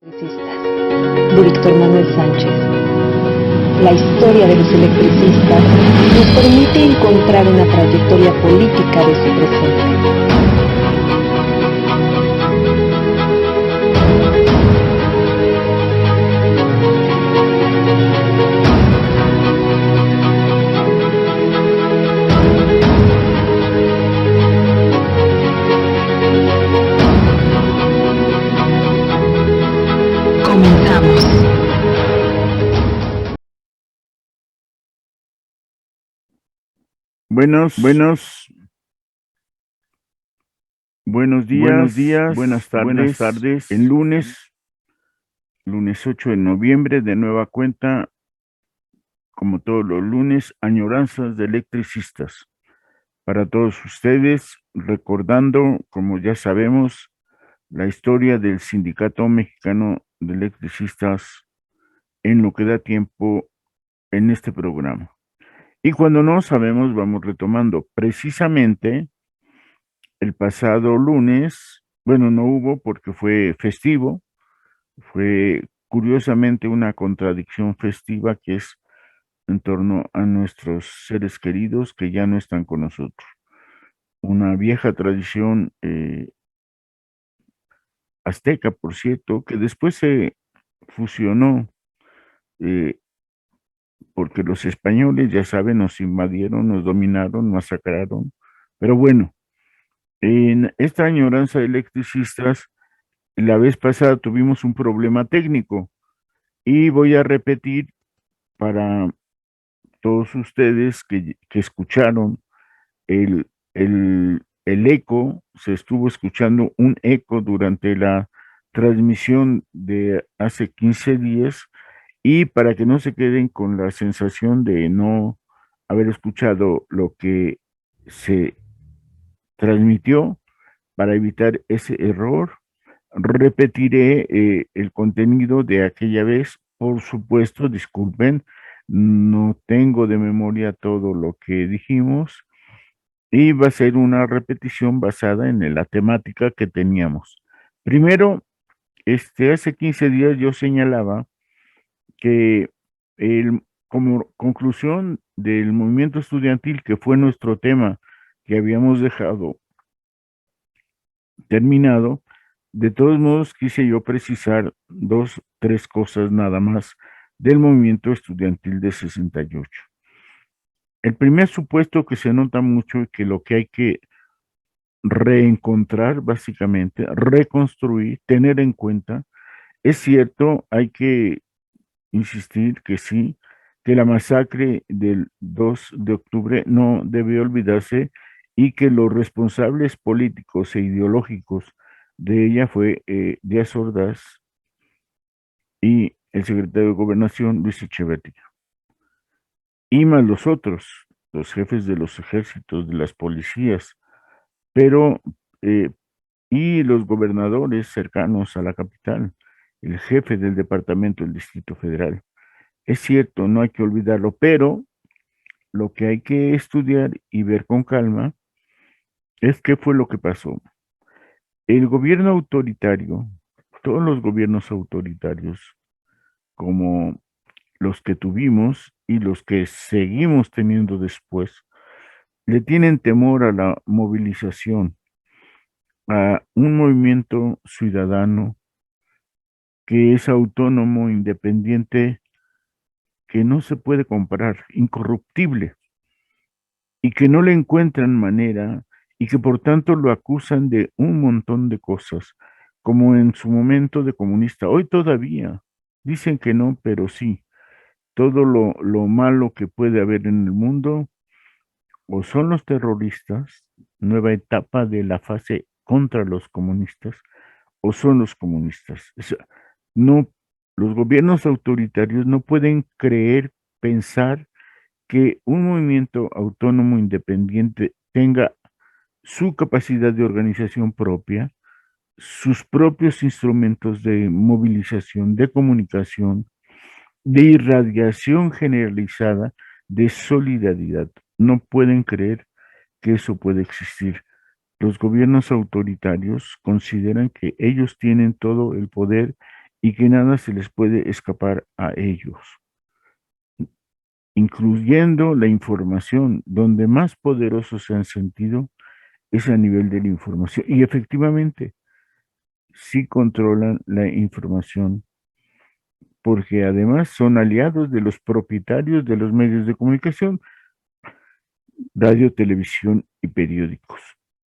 De Víctor Manuel Sánchez. La historia de los electricistas nos permite encontrar una trayectoria política de su presente. Buenos días, buenas tardes. El lunes 8 de noviembre, de nueva cuenta, como todos los lunes, añoranzas de electricistas. Para todos ustedes, recordando, como ya sabemos, la historia del Sindicato Mexicano de Electricistas en lo que da tiempo en este programa. Y cuando no sabemos, vamos retomando. Precisamente el pasado lunes, bueno, no hubo porque fue festivo, fue curiosamente una contradicción festiva que es en torno a nuestros seres queridos que ya no están con nosotros. Una vieja tradición azteca, por cierto, que después se fusionó eh, porque los españoles, ya saben, nos invadieron, nos dominaron, masacraron. Pero bueno, en esta añoranza de electricistas, la vez pasada tuvimos un problema técnico y voy a repetir para todos ustedes que escucharon el eco, se estuvo escuchando un eco durante la transmisión de hace 15 días y para que no se queden con la sensación de no haber escuchado lo que se transmitió, para evitar ese error, repetiré el contenido de aquella vez. Por supuesto, disculpen, no tengo de memoria todo lo que dijimos y va a ser una repetición basada en la temática que teníamos. Primero, hace 15 días yo señalaba que como conclusión del movimiento estudiantil, que fue nuestro tema que habíamos dejado terminado, de todos modos quise yo precisar tres cosas nada más del movimiento estudiantil de 68. El primer supuesto que se nota mucho y que lo que hay que reencontrar, básicamente, reconstruir, tener en cuenta, es cierto, hay que insistir que sí, que la masacre del 2 de octubre no debe olvidarse y que los responsables políticos e ideológicos de ella fue Díaz Ordaz y el secretario de Gobernación, Luis Echeverría, y más los otros, los jefes de los ejércitos, de las policías, pero eh, y los gobernadores cercanos a la capital, el jefe del departamento del Distrito Federal. Es cierto, no hay que olvidarlo, pero lo que hay que estudiar y ver con calma es qué fue lo que pasó. El gobierno autoritario, todos los gobiernos autoritarios, como los que tuvimos y los que seguimos teniendo después, le tienen temor a la movilización, a un movimiento ciudadano que es autónomo, independiente, que no se puede comprar, incorruptible, y que no le encuentran manera y que por tanto lo acusan de un montón de cosas, como en su momento de comunista. Hoy todavía dicen que no, pero sí, todo lo malo que puede haber en el mundo, o son los terroristas, nueva etapa de la fase contra los comunistas, o son los comunistas. No, los gobiernos autoritarios no pueden creer, pensar que un movimiento autónomo independiente tenga su capacidad de organización propia, sus propios instrumentos de movilización, de comunicación, de irradiación generalizada, de solidaridad. No pueden creer que eso puede existir. Los gobiernos autoritarios consideran que ellos tienen todo el poder y que nada se les puede escapar a ellos, incluyendo la información. Donde más poderosos se han sentido es a nivel de la información. Y efectivamente, sí controlan la información, porque además son aliados de los propietarios de los medios de comunicación, radio, televisión y periódicos.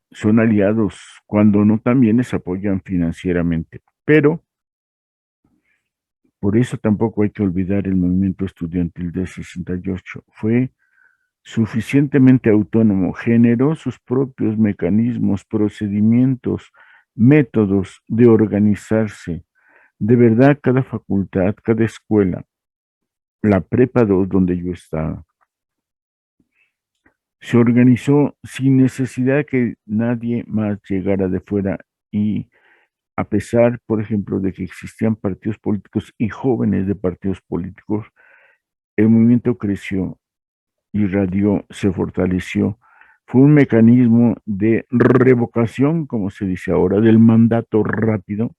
Son aliados cuando no también les apoyan financieramente. Pero por eso tampoco hay que olvidar el movimiento estudiantil del 68. Fue suficientemente autónomo, generó sus propios mecanismos, procedimientos, métodos de organizarse. De verdad, cada facultad, cada escuela, la prepa 2 donde yo estaba, se organizó sin necesidad que nadie más llegara de fuera y a pesar, por ejemplo, de que existían partidos políticos y jóvenes de partidos políticos, el movimiento creció, irradió, se fortaleció. Fue un mecanismo de revocación, como se dice ahora, del mandato rápido.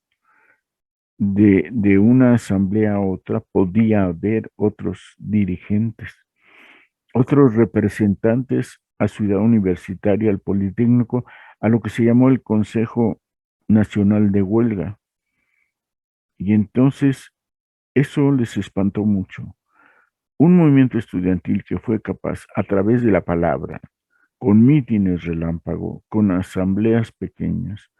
De una asamblea a otra podía haber otros dirigentes, otros representantes a Ciudad Universitaria, al Politécnico, a lo que se llamó el Consejo Nacional de Huelga. Y entonces eso les espantó mucho. Un movimiento estudiantil que fue capaz, a través de la palabra, con mítines relámpago, con asambleas pequeñas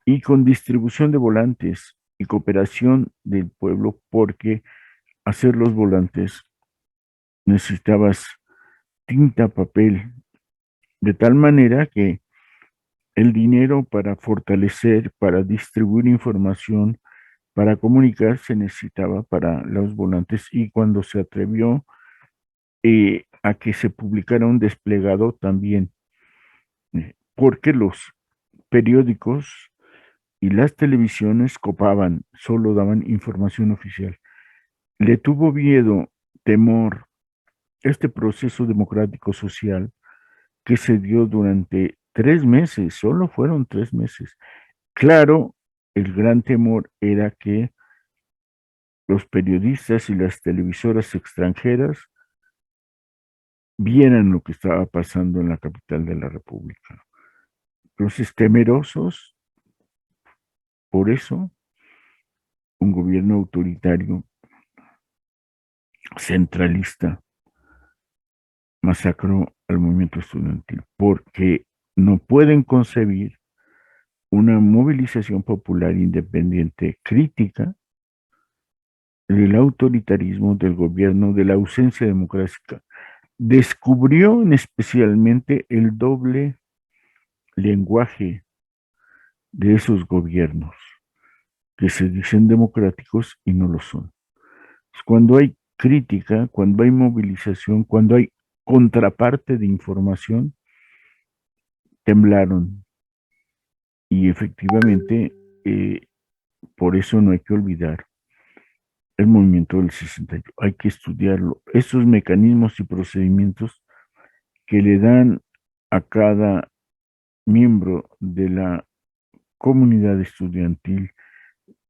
y con distribución de volantes y cooperación del pueblo, porque hacer los volantes necesitabas tinta, papel, de tal manera que el dinero para fortalecer, para distribuir información, para comunicar, se necesitaba para los volantes. Y cuando se atrevió a que se publicara un desplegado también, porque los periódicos y las televisiones copaban, solo daban información oficial. Le tuvo miedo, temor, este proceso democrático social que se dio durante 3 meses, solo fueron 3 meses. Claro, el gran temor era que los periodistas y las televisoras extranjeras vieran lo que estaba pasando en la capital de la República. Entonces, temerosos, por eso, un gobierno autoritario, centralista, masacró al movimiento estudiantil, porque no pueden concebir una movilización popular independiente crítica del autoritarismo del gobierno, de la ausencia democrática. Descubrió especialmente el doble lenguaje de esos gobiernos que se dicen democráticos y no lo son. Cuando hay crítica, cuando hay movilización, cuando hay contraparte de información, temblaron. Y efectivamente, por eso no hay que olvidar el movimiento del 68. Hay que estudiarlo. Esos mecanismos y procedimientos que le dan a cada miembro de la comunidad estudiantil,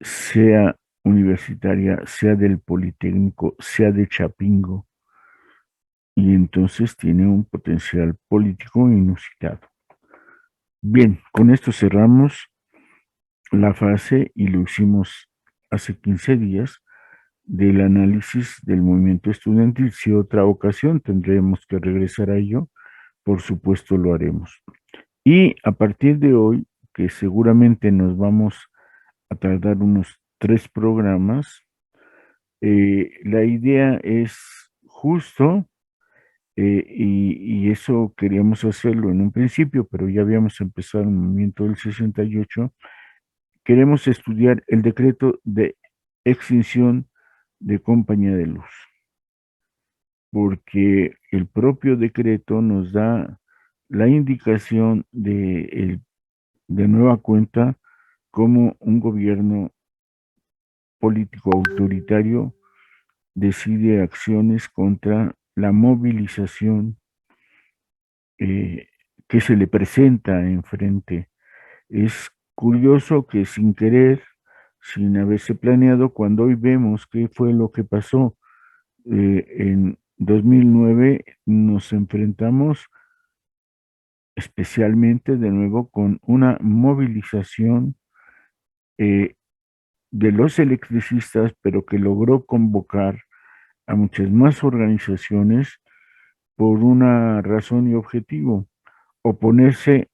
sea universitaria, sea del Politécnico, sea de Chapingo, y entonces tiene un potencial político inusitado. Bien, con esto cerramos la fase y lo hicimos hace 15 días del análisis del movimiento estudiantil. Si otra ocasión tendremos que regresar a ello, por supuesto lo haremos. Y a partir de hoy, que seguramente nos vamos a tardar unos 3 programas, la idea es justo, y eso queríamos hacerlo en un principio, pero ya habíamos empezado el movimiento del 68. Queremos estudiar el decreto de extinción de Compañía de Luz, porque el propio decreto nos da la indicación de nueva cuenta cómo un gobierno político autoritario decide acciones contra la movilización eh, que se le presenta enfrente. Es curioso que sin querer sin haberse planeado, cuando hoy vemos qué fue lo que pasó. En 2009 nos enfrentamos especialmente de nuevo con una movilización eh, de los electricistas, pero que logró convocar a muchas más organizaciones por una razón y objetivo: oponerse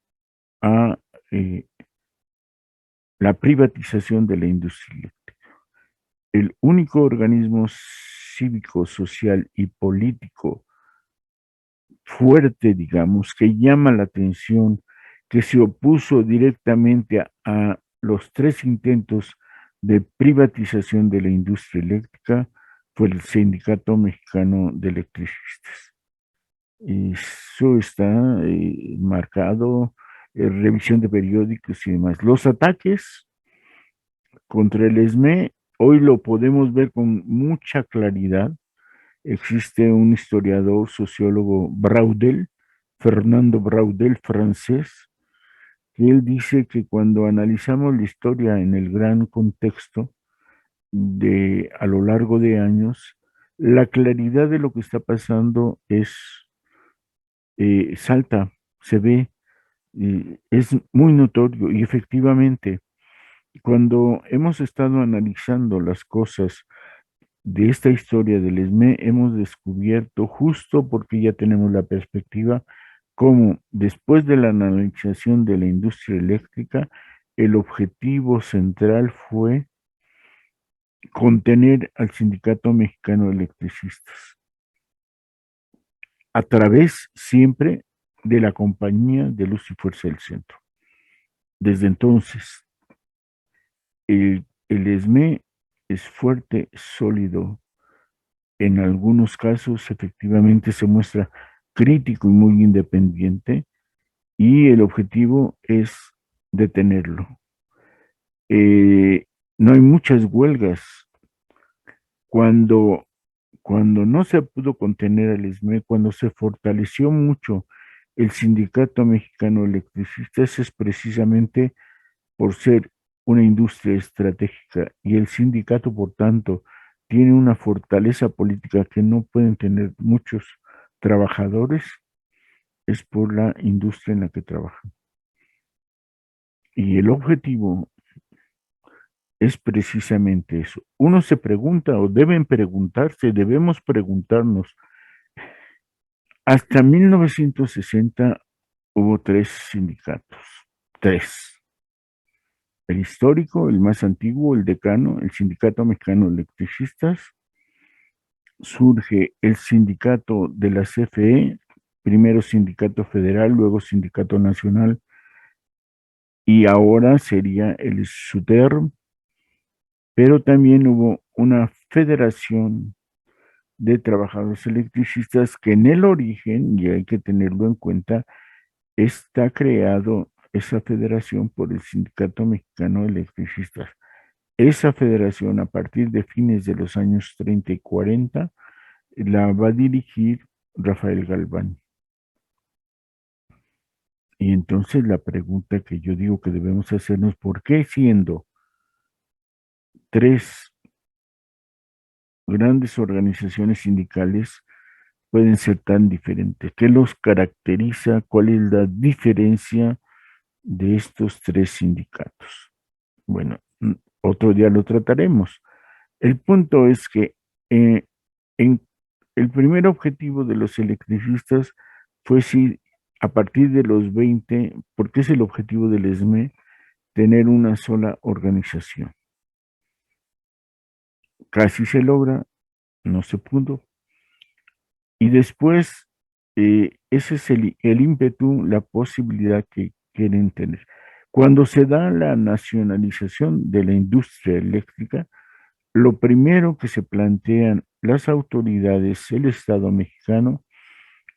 a eh, la privatización de la industria. El único organismo cívico, social y político fuerte, digamos, que llama la atención, que se opuso directamente a los tres intentos de privatización de la industria eléctrica, fue el Sindicato Mexicano de Electricistas. Eso está marcado, revisión de periódicos y demás. Los ataques contra el ESME hoy lo podemos ver con mucha claridad. Existe un historiador, sociólogo, Braudel, Fernando Braudel, francés, que él dice que cuando analizamos la historia en el gran contexto de a lo largo de años, la claridad de lo que está pasando es salta, se ve, es muy notorio y efectivamente, cuando hemos estado analizando las cosas de esta historia del ESME, hemos descubierto, justo porque ya tenemos la perspectiva, cómo después de la analización de la industria eléctrica, el objetivo central fue contener al Sindicato Mexicano de Electricistas a través siempre de la Compañía de Luz y Fuerza del Centro. Desde entonces, el ESME es fuerte, sólido. En algunos casos, efectivamente, se muestra crítico y muy independiente, y el objetivo es detenerlo. No hay muchas huelgas. Cuando, cuando no se pudo contener al ESME, cuando se fortaleció mucho el Sindicato Mexicano de Electricistas, es precisamente por ser una industria estratégica, y el sindicato, por tanto, tiene una fortaleza política que no pueden tener muchos trabajadores, es por la industria en la que trabajan. Y el objetivo es precisamente eso. Uno se pregunta, o deben preguntarse, debemos preguntarnos, hasta 1960 hubo tres sindicatos, tres. El histórico, el más antiguo, el decano, el Sindicato Mexicano de Electricistas. Surge el sindicato de la CFE, primero sindicato federal, luego sindicato nacional, y ahora sería el SUTER, pero también hubo una federación de trabajadores electricistas que en el origen, y hay que tenerlo en cuenta, está creado esa federación por el Sindicato Mexicano de Electricistas. Esa federación, a partir de fines de los años 30 y 40, la va a dirigir Rafael Galván. Y entonces la pregunta que yo digo que debemos hacernos: ¿por qué, siendo tres grandes organizaciones sindicales, pueden ser tan diferentes? ¿Qué los caracteriza? ¿Cuál es la diferencia de estos tres sindicatos? Bueno, otro día lo trataremos. El punto es que eh, en el primer objetivo de los electricistas fue, si a partir de los 20, porque es el objetivo del ESME, tener una sola organización. Casi se logra, no se pudo. Y después, ese es el ímpetu, la posibilidad que quieren tener. Cuando se da la nacionalización de la industria eléctrica, lo primero que se plantean las autoridades, el Estado mexicano,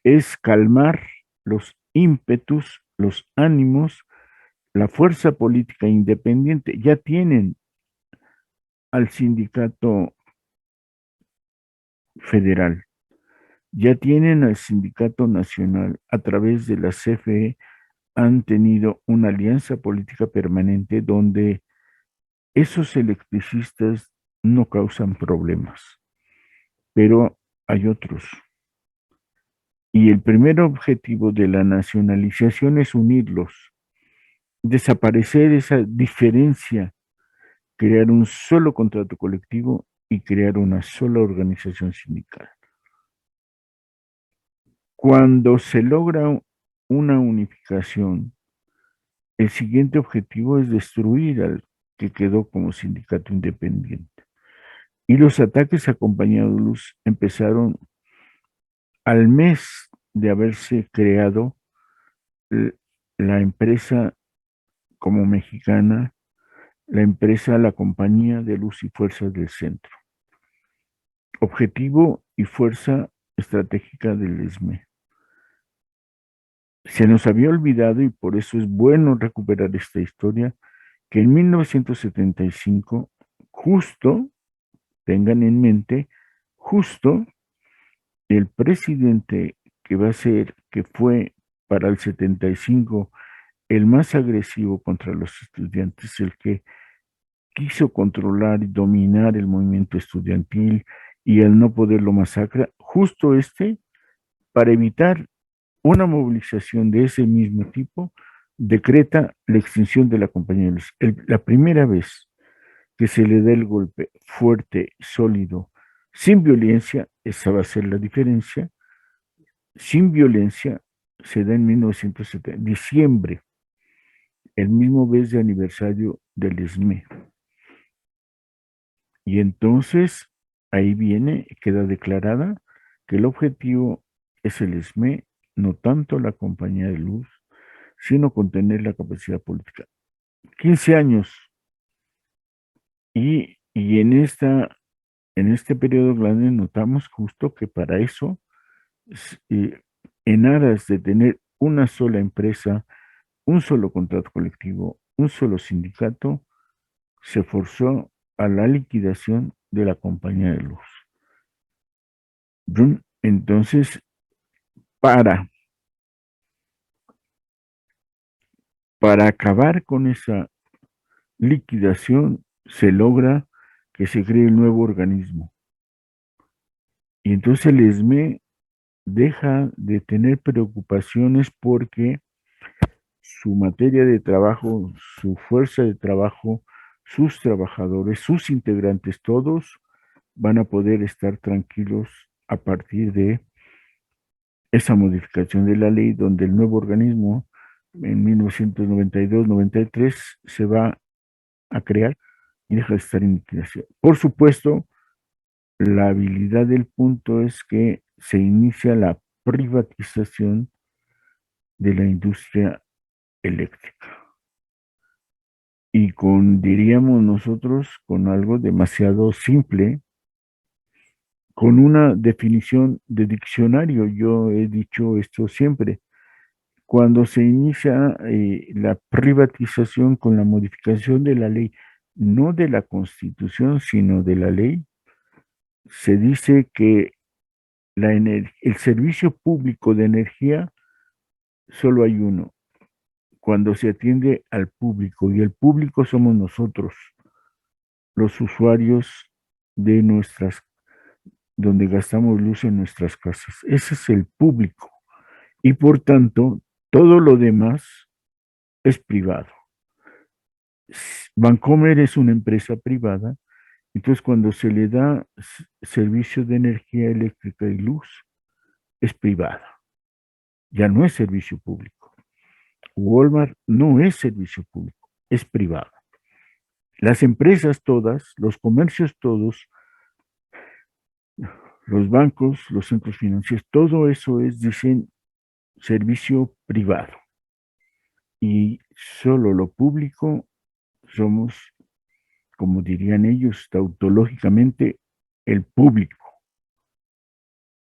es calmar los ímpetus, los ánimos, la fuerza política independiente. Ya tienen al sindicato federal, ya tienen al sindicato nacional, a través de la CFE han tenido una alianza política permanente donde Esos electricistas no causan problemas, pero hay otros. Y el primer objetivo de la nacionalización es unirlos, desaparecer esa diferencia, crear un solo contrato colectivo y crear una sola organización sindical. Cuando se logra una unificación, el siguiente objetivo es destruir al que quedó como sindicato independiente. Y los ataques a Compañía de Luz empezaron al mes de haberse creado la empresa como mexicana, la empresa, la Compañía de Luz y Fuerzas del Centro. Objetivo y fuerza estratégica del ESME. Se nos había olvidado, y por eso es bueno recuperar esta historia, que en 1975, justo, tengan en mente, justo el presidente que va a ser, que fue para el 75 el más agresivo contra los estudiantes, el que quiso controlar y dominar el movimiento estudiantil y el no poderlo masacrar, justo para evitar una movilización de ese mismo tipo, decreta la extinción de la Compañía de Luz. La primera vez que se le da el golpe fuerte, sólido, sin violencia, esa va a ser la diferencia, sin violencia, se da en 1970, diciembre, el mismo mes de aniversario del ESME. Y entonces ahí viene, queda declarada que el objetivo es el ESME, no tanto la Compañía de Luz, sino contener la capacidad política. 15 años. Y en este periodo grande notamos justo que para eso, en aras de tener una sola empresa, un solo contrato colectivo, un solo sindicato, se forzó a la liquidación de la Compañía de Luz. Entonces, para, para acabar con esa liquidación, se logra que se cree el nuevo organismo. Y entonces el ESME deja de tener preocupaciones porque su materia de trabajo, su fuerza de trabajo, sus trabajadores, sus integrantes, todos van a poder estar tranquilos a partir de esa modificación de la ley donde el nuevo organismo en 1992-93 se va a crear y deja de estar en liquidación. Por supuesto, la habilidad del punto es que se inicia la privatización de la industria eléctrica. Y diríamos nosotros, con algo demasiado simple, con una definición de diccionario. Yo he dicho esto siempre. Cuando se inicia la privatización con la modificación de la ley, no de la Constitución, sino de la ley, se dice que el servicio público de energía solo hay uno, cuando se atiende al público, y el público somos nosotros, los usuarios de donde gastamos luz en nuestras casas. Ese es el público. Y por tanto, todo lo demás es privado. Bancomer es una empresa privada, entonces cuando se le da servicio de energía eléctrica y luz, es privada, ya no es servicio público. Walmart no es servicio público, es privado. Las empresas todas, los comercios todos, los bancos, los centros financieros, todo eso dicen, servicio privado. Y solo lo público somos, como dirían ellos, tautológicamente, el público.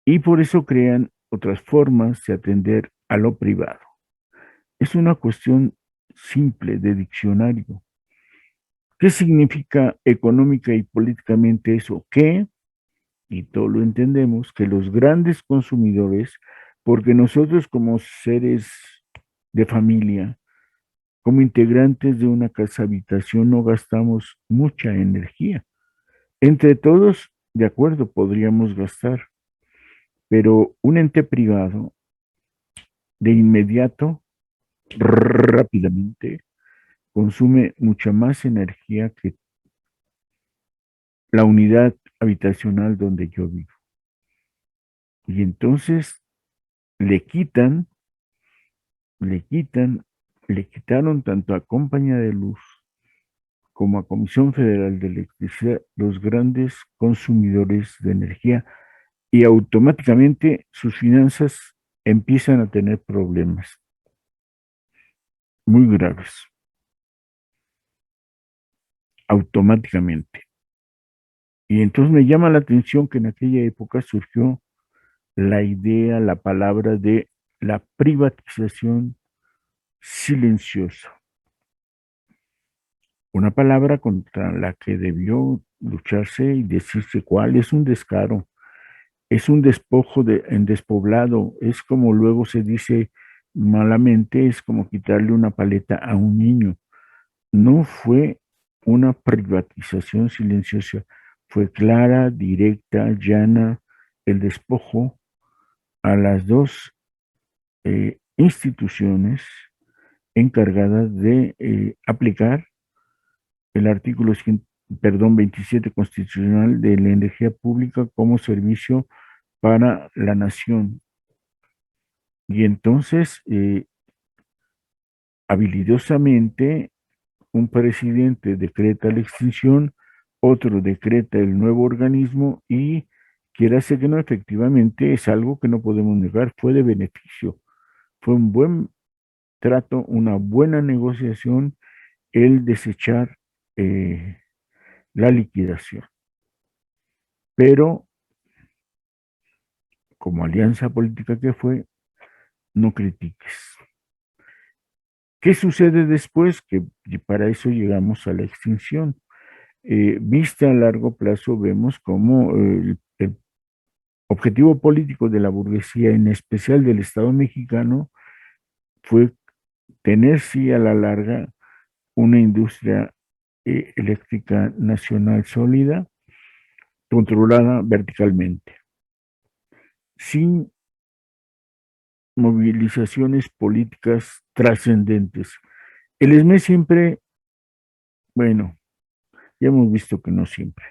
Y por eso crean otras formas de atender a lo privado. Es una cuestión simple de diccionario. ¿Qué significa económica y políticamente eso? Que, y todo lo entendemos, que los grandes consumidores, porque nosotros como seres de familia, como integrantes de una casa habitación no gastamos mucha energía. Entre todos, de acuerdo, podríamos gastar, pero un ente privado de inmediato, rápidamente, consume mucha más energía que la unidad habitacional donde yo vivo. Y entonces le quitan, le quitan, le quitaron tanto a Compañía de Luz como a Comisión Federal de Electricidad los grandes consumidores de energía y automáticamente sus finanzas empiezan a tener problemas muy graves, automáticamente. Y entonces me llama la atención que en aquella época surgió la idea, la palabra de la privatización silenciosa, una palabra contra la que debió lucharse y decirse cuál es un descaro, es un despojo en despoblado, es como luego se dice malamente, es como quitarle una paleta a un niño. No fue una privatización silenciosa, fue clara, directa, llana, el despojo a las dos instituciones encargadas de aplicar el artículo 27 constitucional de la energía pública como servicio para la nación. Y entonces, habilidosamente, un presidente decreta la extinción, otro decreta el nuevo organismo y quiera ser que no, efectivamente es algo que no podemos negar, fue de beneficio, fue un buen trato, una buena negociación el desechar la liquidación. Pero como alianza política que fue, no critiques. ¿Qué sucede después? Que para eso llegamos a la extinción. Vista a largo plazo, vemos cómo el objetivo político de la burguesía, en especial del Estado mexicano, fue tener sí a la larga una industria eléctrica nacional sólida, controlada verticalmente, sin movilizaciones políticas trascendentes. El ESME siempre, bueno, ya hemos visto que no siempre.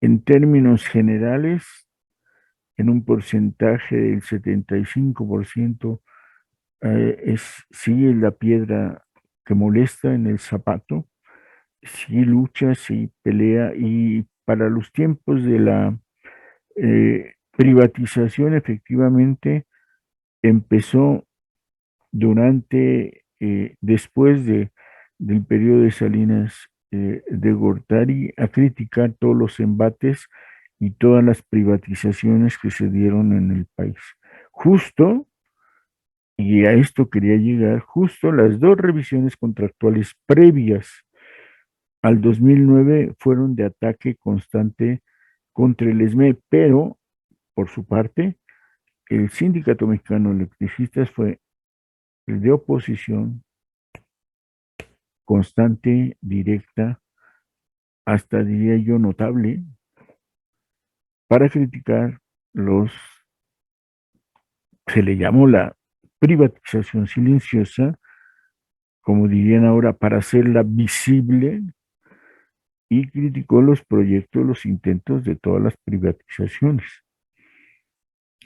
En términos generales, en un porcentaje del 75%, sí es la piedra que molesta en el zapato, sí lucha, sí pelea, y para los tiempos de la privatización efectivamente empezó después del periodo de Salinas de Gortari a criticar todos los embates y todas las privatizaciones que se dieron en el país. Justo, y a esto quería llegar, justo las dos revisiones contractuales previas al 2009 fueron de ataque constante contra el ESME, pero por su parte, el Sindicato Mexicano de Electricistas fue el de oposición constante, directa, hasta diría yo notable, para criticar se le llamó la privatización silenciosa, como dirían ahora, para hacerla visible, y criticó los proyectos, los intentos de todas las privatizaciones.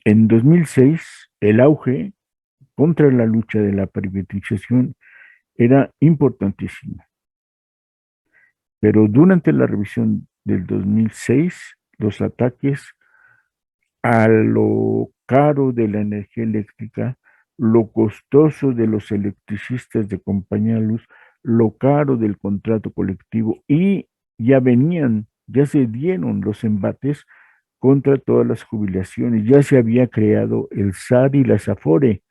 En 2006, el auge contra la lucha de la privatización era importantísimo, pero durante la revisión del 2006, los ataques a lo caro de la energía eléctrica, lo costoso de los electricistas de Compañía de Luz, lo caro del contrato colectivo, y ya se dieron los embates contra todas las jubilaciones, ya se había creado el SAR y la SAFORE,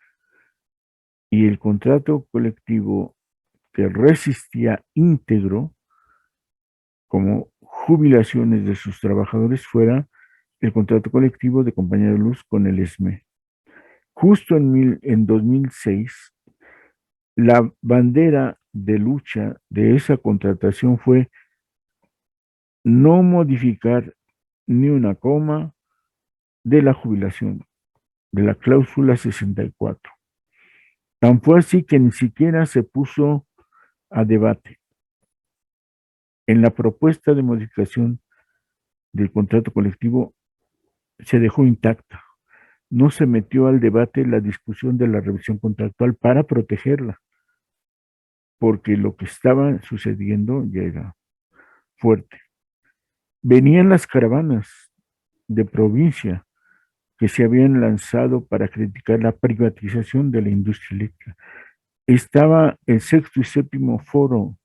y el contrato colectivo que resistía íntegro como jubilaciones de sus trabajadores fuera el contrato colectivo de Compañía de Luz con el ESME. Justo en 2006, la bandera de lucha de esa contratación fue no modificar ni una coma de la jubilación, de la cláusula 64. Tan fue así que ni siquiera se puso a debate. En la propuesta de modificación del contrato colectivo se dejó intacta. No se metió al debate la discusión de la revisión contractual para protegerla, porque lo que estaba sucediendo ya era fuerte. Venían las caravanas de provincia que se habían lanzado para criticar la privatización de la industria eléctrica. Estaba el sexto y séptimo foro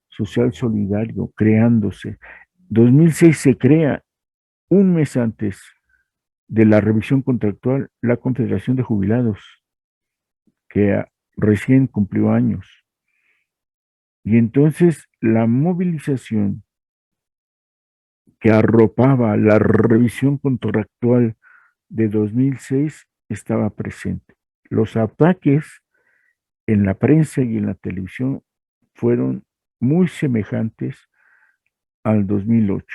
social solidario creándose. 2006 se crea un mes antes de la revisión contractual la Confederación de Jubilados, que recién cumplió años. Y entonces la movilización que arropaba la revisión contractual de 2006 estaba presente. Los ataques en la prensa y en la televisión fueron muy semejantes al 2008,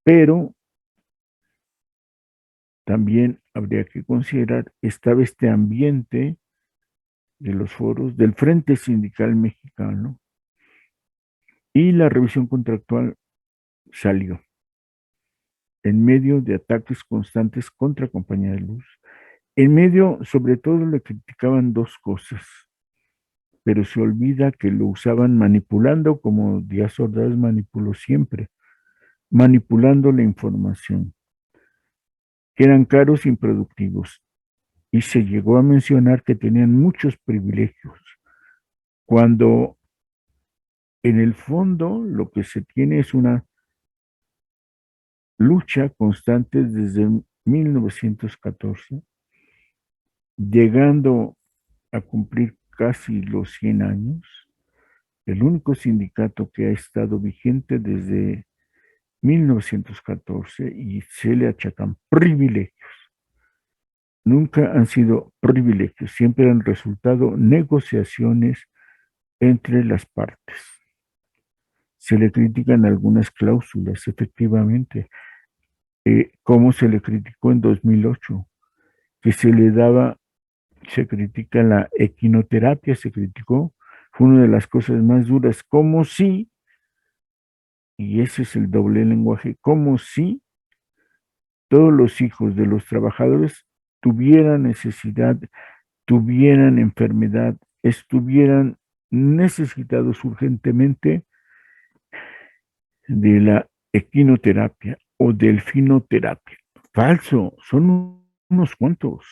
pero también habría que considerar, estaba este ambiente de los foros del Frente Sindical Mexicano y la revisión contractual salió en medio de ataques constantes contra Compañía de Luz. En medio, sobre todo, le criticaban dos cosas, pero se olvida que lo usaban manipulando, como Díaz Ordaz manipuló siempre, manipulando la información, que eran caros e improductivos. Y se llegó a mencionar que tenían muchos privilegios, cuando en el fondo lo que se tiene es una lucha constante desde 1914, llegando a cumplir casi los 100 años, el único sindicato que ha estado vigente desde 1914 y se le achacan privilegios. Nunca han sido privilegios, siempre han resultado negociaciones entre las partes. Se le critican algunas cláusulas, efectivamente, como se le criticó en 2008, que se le daba, se critica la equinoterapia, se criticó, fue una de las cosas más duras, como si, y ese es el doble lenguaje, como si todos los hijos de los trabajadores tuvieran necesidad, tuvieran enfermedad, estuvieran necesitados urgentemente de la equinoterapia o delfinoterapia. Falso, son unos cuantos,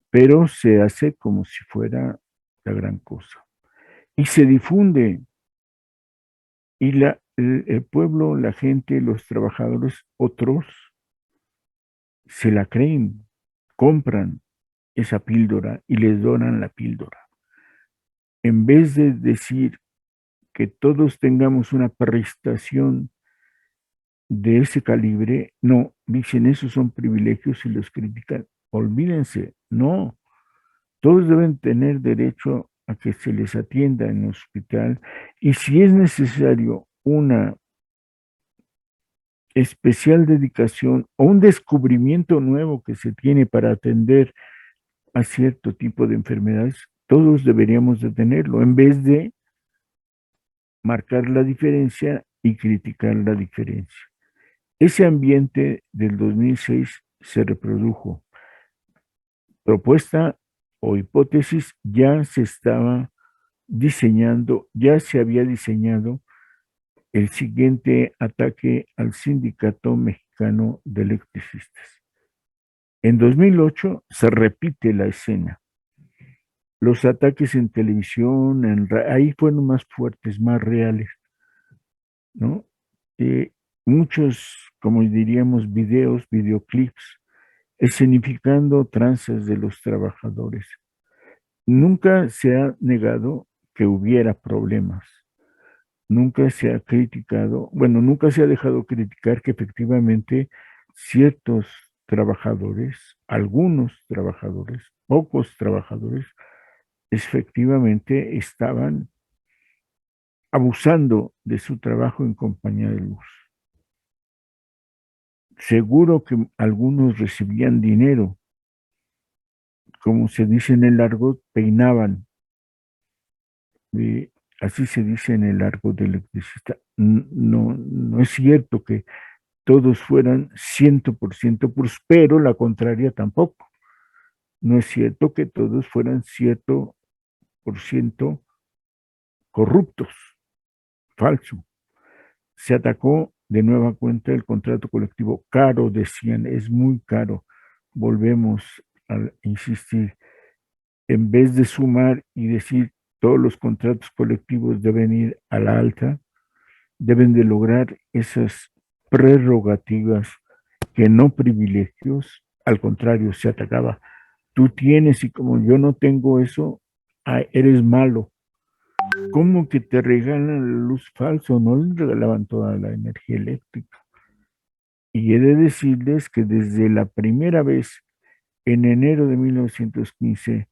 pero se hace como si fuera la gran cosa. Y se difunde, y el pueblo, la gente, los trabajadores, otros, se la creen, compran esa píldora y les donan la píldora. En vez de decir que todos tengamos una prestación de ese calibre, no, dicen esos son privilegios y los critican. Olvídense, no, todos deben tener derecho a que se les atienda en el hospital y si es necesario una especial dedicación o un descubrimiento nuevo que se tiene para atender a cierto tipo de enfermedades, todos deberíamos de tenerlo en vez de marcar la diferencia y criticar la diferencia. Ese ambiente del 2006 se reprodujo. Propuesta o hipótesis ya se estaba diseñando, ya se había diseñado el siguiente ataque al Sindicato Mexicano de Electricistas. En 2008 se repite la escena. Los ataques en televisión, ahí fueron más fuertes, más reales, ¿no? Muchos, como diríamos, videoclips, escenificando tranzas de los trabajadores. Nunca se ha negado que hubiera problemas. Nunca se ha criticado, bueno, nunca se ha dejado criticar que efectivamente ciertos trabajadores, algunos trabajadores, pocos trabajadores, efectivamente estaban abusando de su trabajo en compañía de luz. Seguro que algunos recibían dinero, como se dice en el argot, peinaban. eh, Así se dice en el argot de electricista. No, no es cierto que todos fueran 100% puros, pero la contraria tampoco. No es cierto que todos fueran 100% corruptos, falso. Se atacó de nueva cuenta el contrato colectivo, caro, decían, es muy caro. Volvemos a insistir, en vez de sumar y decir todos los contratos colectivos deben ir a la alta, deben de lograr esas prerrogativas que no privilegios, al contrario, se atacaba. Tú tienes y como yo no tengo eso, eres malo. ¿Cómo que te regalan la luz falso? No les regalaban toda la energía eléctrica. Y he de decirles que desde la primera vez, en enero de 1915,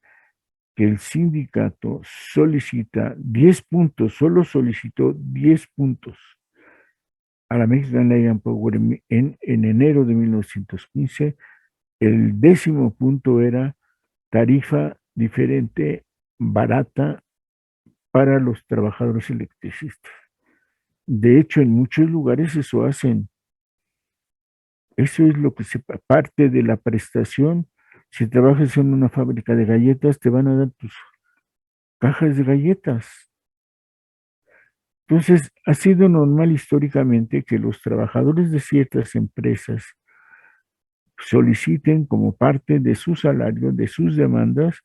que el sindicato solicita 10 puntos, solo solicitó 10 puntos a la Mexican Light and Power en enero de 1915, el 10º punto era tarifa diferente, barata para los trabajadores electricistas. De hecho, en muchos lugares eso hacen. Eso es lo que se parte de la prestación. Si trabajas en una fábrica de galletas, te van a dar tus cajas de galletas. Entonces, ha sido normal históricamente que los trabajadores de ciertas empresas soliciten como parte de su salario, de sus demandas,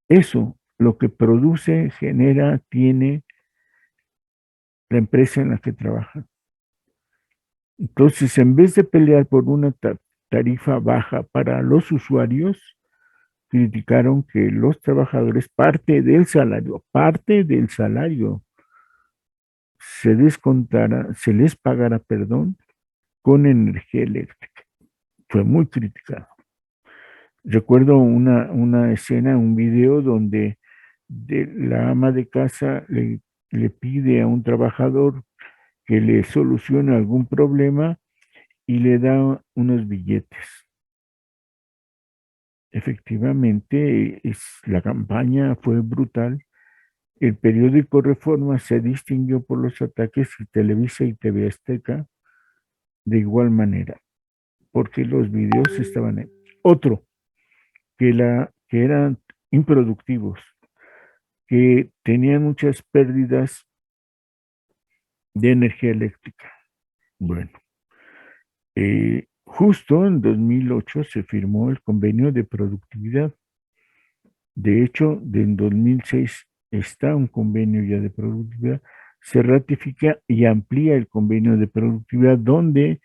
eso, lo que produce, genera, tiene la empresa en la que trabajan. Entonces, en vez de pelear por una tarifa baja para los usuarios, criticaron que los trabajadores parte del salario se descontara, se les pagara, perdón, con energía eléctrica. Fue muy criticado. Recuerdo una escena, un video donde la ama de casa le pide a un trabajador que le solucione algún problema y le da unos billetes. Efectivamente, la campaña fue brutal. El periódico Reforma se distinguió por los ataques y Televisa y TV Azteca de igual manera, porque los videos estaban ahí. Otro, que eran improductivos, que tenían muchas pérdidas de energía eléctrica. Bueno, justo en 2008 se firmó el convenio de productividad. De hecho, en 2006 está un convenio ya de productividad, se ratifica y amplía el convenio de productividad donde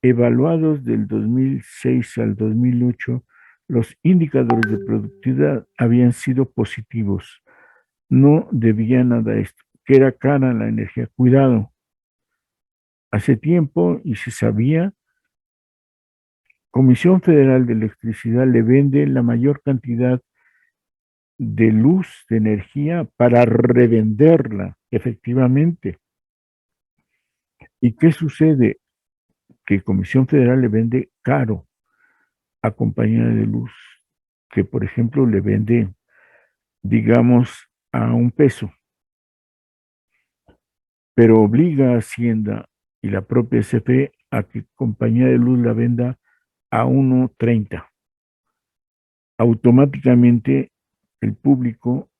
evaluados del 2006 al 2008, los indicadores de productividad habían sido positivos. No debía nada a esto, que era cara la energía. Cuidado, hace tiempo y se sabía, Comisión Federal de Electricidad le vende la mayor cantidad de luz, de energía, para revenderla efectivamente. ¿Y qué sucede? Que Comisión Federal le vende caro a compañía de luz, que por ejemplo le vende, digamos, a $1, pero obliga a Hacienda y la propia CFE a que compañía de luz la venda a 1.30. Automáticamente el público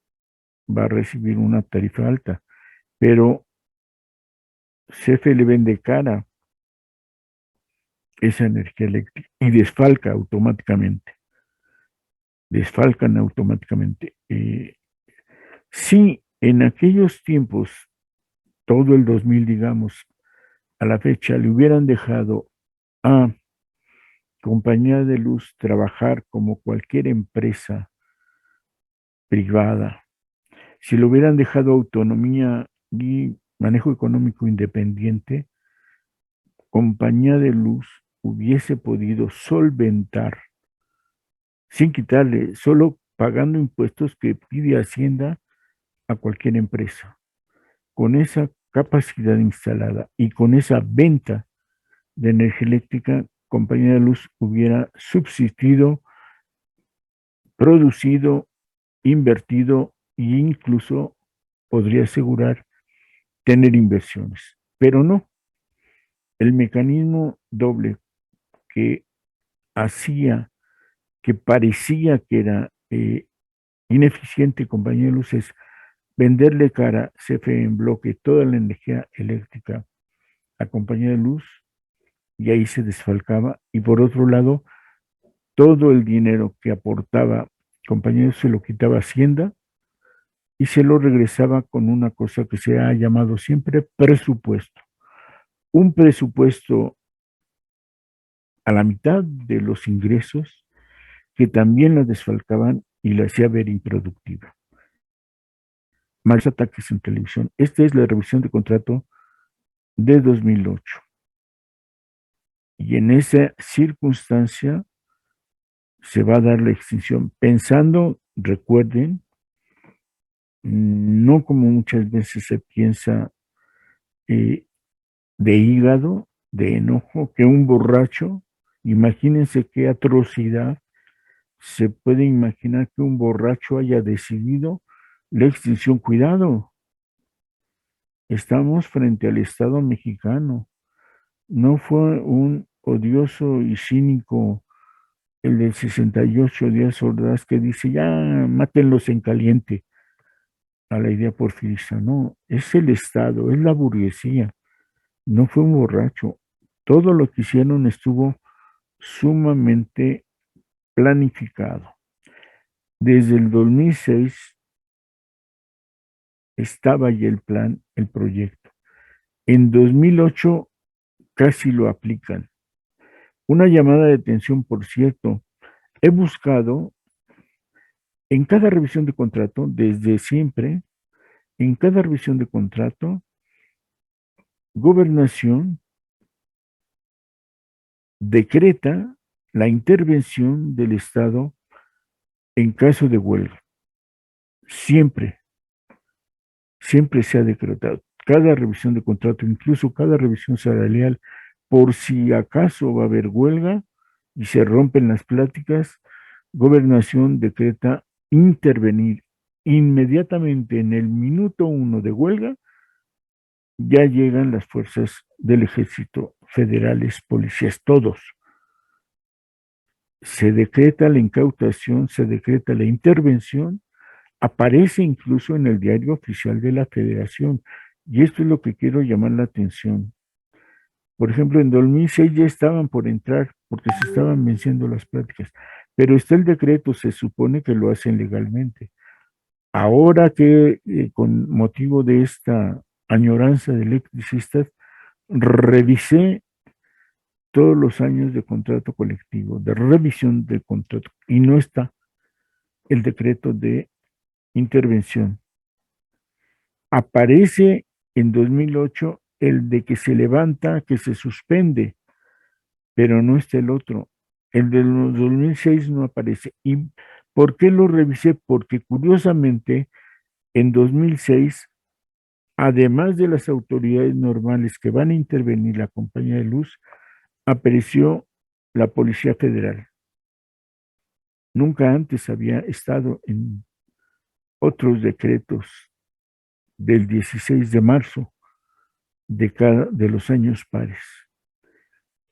va a recibir una tarifa alta, pero CFE le vende cara esa energía eléctrica y desfalcan automáticamente. Si en aquellos tiempos, todo el 2000, digamos, a la fecha, le hubieran dejado a compañía de luz trabajar como cualquier empresa privada, si le hubieran dejado autonomía y manejo económico independiente, compañía de luz hubiese podido solventar sin quitarle, solo pagando impuestos que pide Hacienda a cualquier empresa. Con esa capacidad instalada y con esa venta de energía eléctrica, Compañía de Luz hubiera subsistido, producido, invertido e incluso podría asegurar tener inversiones. Pero no, el mecanismo doble que hacía, que parecía que era ineficiente Compañía de Luz es venderle cara CFE en bloque toda la energía eléctrica a Compañía de Luz y ahí se desfalcaba. Y por otro lado, todo el dinero que aportaba Compañía de Luz se lo quitaba Hacienda y se lo regresaba con una cosa que se ha llamado siempre presupuesto. Un presupuesto a la mitad de los ingresos que también la desfalcaban y la hacía ver improductiva. Más ataques en televisión. Esta es la revisión de contrato de 2008. Y en esa circunstancia se va a dar la extinción, pensando, recuerden, no como muchas veces se piensa eh, de hígado, de enojo, que un borracho, imagínense qué atrocidad se puede imaginar que un borracho haya decidido la extinción. Cuidado, estamos frente al Estado mexicano. No fue un odioso y cínico el del 68 Díaz Ordaz que dice, ya mátenlos en caliente a la idea porfirista. No, es el Estado, es la burguesía, no fue un borracho. Todo lo que hicieron estuvo sumamente planificado. Desde el 2006 estaba ya el plan, el proyecto. En 2008 casi lo aplican. Una llamada de atención, por cierto, he buscado en cada revisión de contrato, desde siempre, en cada revisión de contrato, Gobernación decreta la intervención del Estado en caso de huelga. Siempre, siempre se ha decretado. Cada revisión de contrato, incluso cada revisión salarial, por si acaso va a haber huelga y se rompen las pláticas, Gobernación decreta intervenir inmediatamente en el minuto 1 de huelga. Ya llegan las fuerzas del ejército, federales, policías, todos. Se decreta la incautación, se decreta la intervención, aparece incluso en el diario oficial de la Federación. Y esto es lo que quiero llamar la atención. Por ejemplo, en 2006 ya estaban por entrar porque se estaban venciendo las pláticas, pero está el decreto, se supone que lo hacen legalmente. Ahora que con motivo de esta añoranza de electricistas, revisé todos los años de contrato colectivo, de revisión del contrato, y no está el decreto de intervención. Aparece en 2008 el de que se levanta, que se suspende, pero no está el otro. El de 2006 no aparece. ¿Y por qué lo revisé? Porque curiosamente en 2006, además de las autoridades normales que van a intervenir la compañía de luz, apareció la Policía Federal. Nunca antes había estado en otros decretos del 16 de marzo de los años pares.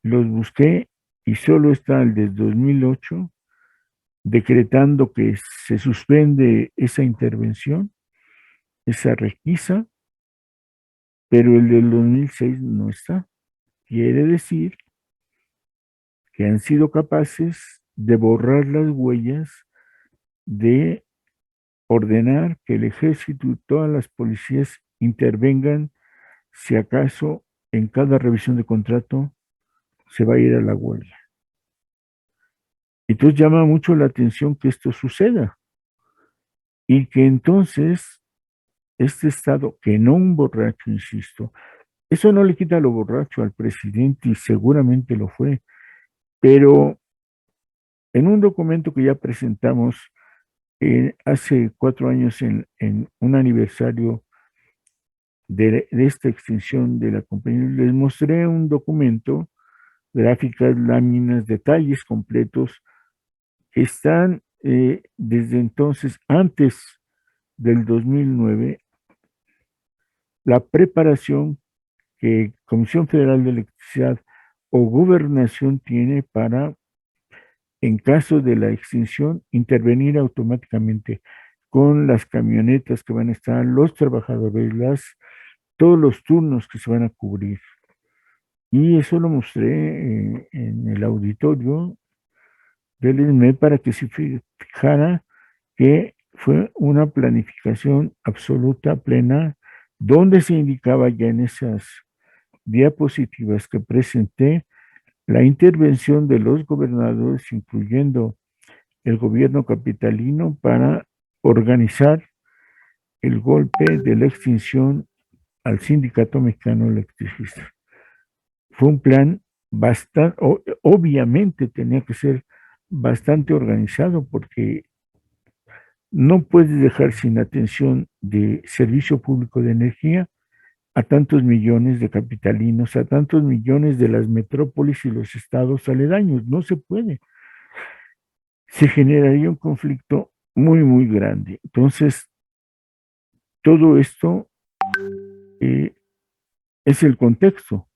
Los busqué y solo está el del 2008 decretando que se suspende esa intervención, esa requisa, pero el del 2006 no está. Quiere decir que han sido capaces de borrar las huellas, de ordenar que el ejército y todas las policías intervengan si acaso en cada revisión de contrato se va a ir a la huelga. Entonces llama mucho la atención que esto suceda y que entonces este Estado, que no un borracho, insisto, eso no le quita lo borracho al presidente y seguramente lo fue, Pero en un documento que ya presentamos hace 4 años en un aniversario de esta extinción de la compañía, les mostré un documento, gráficas, láminas, detalles completos que están desde entonces, antes del 2009, la preparación que Comisión Federal de Electricidad o Gobernación tiene para, en caso de la extinción, intervenir automáticamente con las camionetas que van a estar, los trabajadores, todos los turnos que se van a cubrir. Y eso lo mostré en el auditorio del ESME para que se fijara que fue una planificación absoluta, plena, donde se indicaba ya en esas diapositivas que presenté la intervención de los gobernadores, incluyendo el gobierno capitalino, para organizar el golpe de la extinción al Sindicato Mexicano Electricista. Fue un plan bastante, obviamente tenía que ser bastante organizado porque no puedes dejar sin atención de servicio público de energía a tantos millones de capitalinos, a tantos millones de las metrópolis y los estados aledaños. No se puede. Se generaría un conflicto muy, muy grande. Entonces, todo esto es el contexto.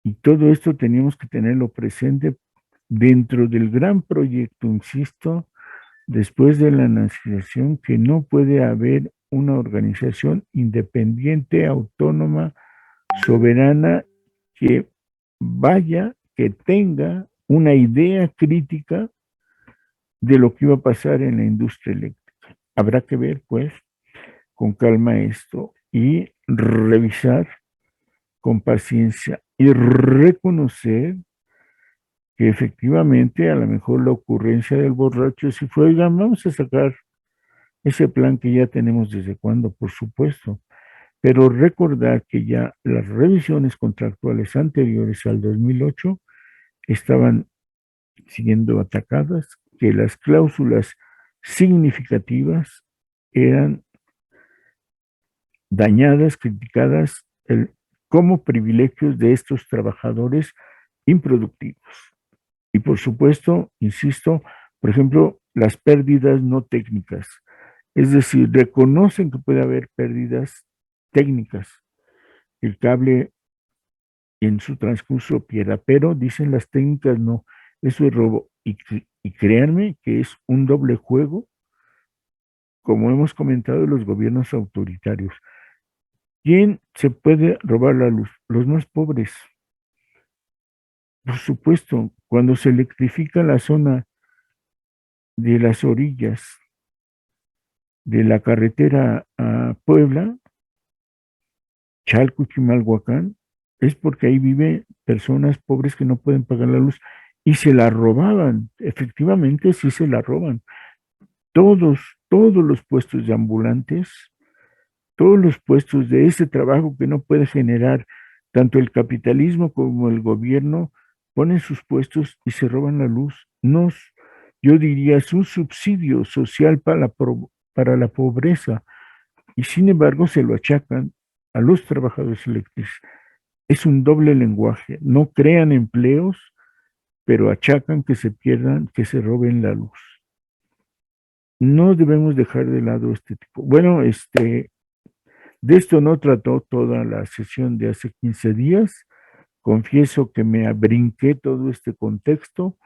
Y todo esto teníamos que tenerlo presente dentro del gran proyecto, insisto, después de la nacionalización, que no puede haber una organización independiente, autónoma, soberana, que vaya, que tenga una idea crítica de lo que iba a pasar en la industria eléctrica. Habrá que ver, pues, con calma esto y revisar con paciencia y reconocer que efectivamente a lo mejor la ocurrencia del borracho si fue, oigan, vamos a sacar ese plan que ya tenemos desde cuándo, por supuesto, pero recordar que ya las revisiones contractuales anteriores al 2008 estaban siendo atacadas, que las cláusulas significativas eran dañadas, criticadas como privilegios de estos trabajadores improductivos. Y por supuesto, insisto, por ejemplo, las pérdidas no técnicas. Es decir, reconocen que puede haber pérdidas técnicas. El cable en su transcurso pierda, pero dicen las técnicas no, eso es robo. Y créanme que es un doble juego, como hemos comentado, de los gobiernos autoritarios. ¿Quién se puede robar la luz? Los más pobres. Por supuesto, cuando se electrifica la zona de las orillas de la carretera a Puebla, Chalco y Chimalhuacán, es porque ahí viven personas pobres que no pueden pagar la luz y se la robaban. Efectivamente, sí se la roban. Todos los puestos de ambulantes, todos los puestos de ese trabajo que no puede generar tanto el capitalismo como el gobierno, ponen sus puestos y se roban la luz. Yo diría, es un subsidio social para la pobreza y sin embargo se lo achacan a los trabajadores eléctricos. Es un doble lenguaje. No crean empleos, pero achacan que se pierdan, que se roben la luz. No debemos dejar de lado este tipo. Bueno, de esto no trató toda la sesión de hace 15 días. Confieso que me brinqué todo este contexto.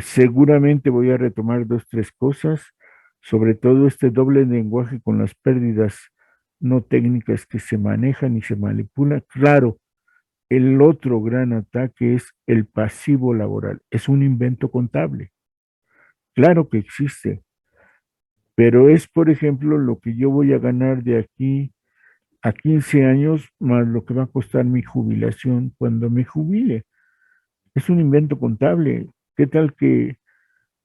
Seguramente voy a retomar dos, tres cosas, sobre todo este doble lenguaje con las pérdidas no técnicas que se manejan y se manipulan. Claro, el otro gran ataque es el pasivo laboral. Es un invento contable. Claro que existe, pero es, por ejemplo, lo que yo voy a ganar de aquí a 15 años más lo que va a costar mi jubilación cuando me jubile. Es un invento contable. ¿Qué tal que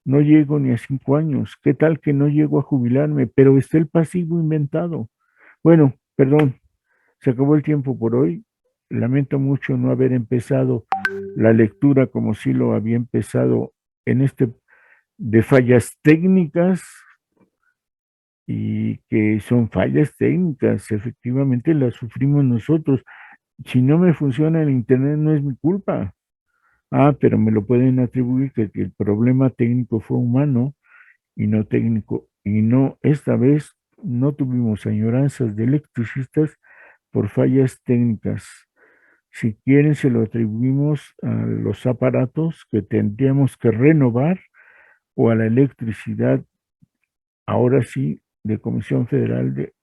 no llego ni a 5 años? ¿Qué tal que no llego a jubilarme? Pero está el pasivo inventado. Bueno, perdón, se acabó el tiempo por hoy. Lamento mucho no haber empezado la lectura como si lo había empezado en este de fallas técnicas y que son fallas técnicas, efectivamente las sufrimos nosotros. Si no me funciona el internet no es mi culpa. Ah, pero me lo pueden atribuir que el problema técnico fue humano y no técnico. Y no, esta vez no tuvimos añoranzas de electricistas por fallas técnicas. Si quieren, se lo atribuimos a los aparatos que tendríamos que renovar o a la electricidad, ahora sí, de Comisión Federal de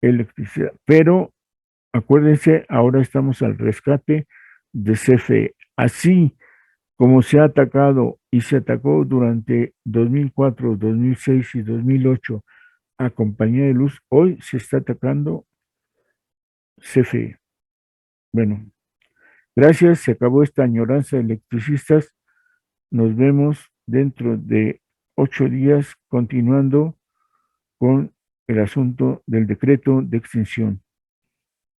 Electricidad. Pero acuérdense, ahora estamos al rescate de CFE. Así como se ha atacado y se atacó durante 2004, 2006 y 2008 a Compañía de Luz, hoy se está atacando CFE. Bueno, gracias, se acabó esta añoranza de electricistas. Nos vemos dentro de 8 días continuando con el asunto del decreto de extinción.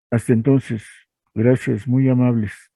Hasta entonces, gracias, muy amables.